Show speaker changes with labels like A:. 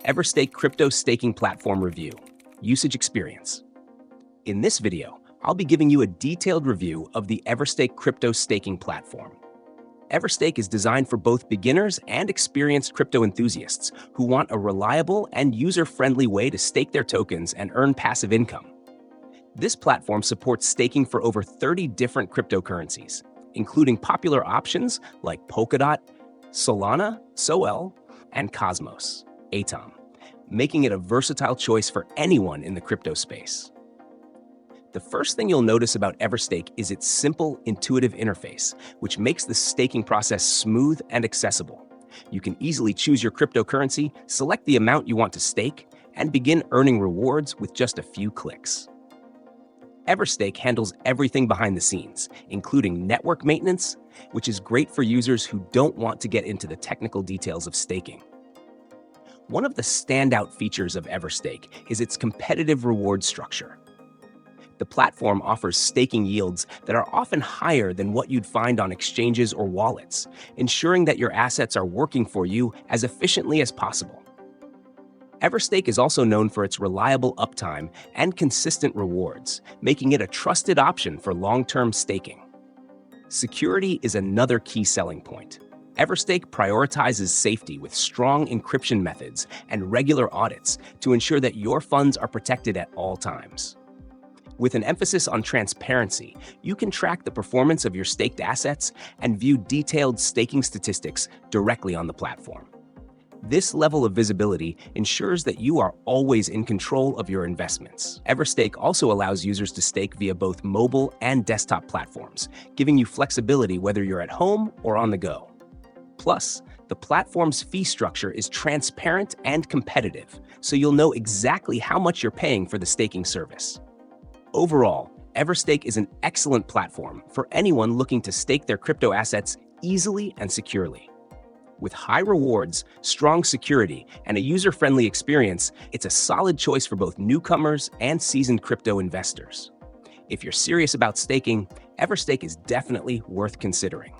A: Everstake Crypto Staking Platform Review, Usage Experience. In this video, I'll be giving you a detailed review of the Everstake Crypto Staking Platform. Everstake is designed for both beginners and experienced crypto enthusiasts who want a reliable and user-friendly way to stake their tokens and earn passive income. This platform supports staking for over 30 different cryptocurrencies, including popular options like Polkadot, Solana, SOL, and Cosmos, ATOM, making it a versatile choice for anyone in the crypto space. The first thing you'll notice about Everstake is its simple, intuitive interface, which makes the staking process smooth and accessible. You can easily choose your cryptocurrency, select the amount you want to stake, and begin earning rewards with just a few clicks. Everstake handles everything behind the scenes, including network maintenance, which is great for users who don't want to get into the technical details of staking. One of the standout features of Everstake is its competitive reward structure. The platform offers staking yields that are often higher than what you'd find on exchanges or wallets, ensuring that your assets are working for you as efficiently as possible. Everstake is also known for its reliable uptime and consistent rewards, making it a trusted option for long-term staking. Security is another key selling point. Everstake prioritizes safety with strong encryption methods and regular audits to ensure that your funds are protected at all times. With an emphasis on transparency, you can track the performance of your staked assets and view detailed staking statistics directly on the platform. This level of visibility ensures that you are always in control of your investments. Everstake also allows users to stake via both mobile and desktop platforms, giving you flexibility whether you're at home or on the go. Plus, the platform's fee structure is transparent and competitive, so you'll know exactly how much you're paying for the staking service. Overall, Everstake is an excellent platform for anyone looking to stake their crypto assets easily and securely. With high rewards, strong security, and a user-friendly experience, it's a solid choice for both newcomers and seasoned crypto investors. If you're serious about staking, Everstake is definitely worth considering.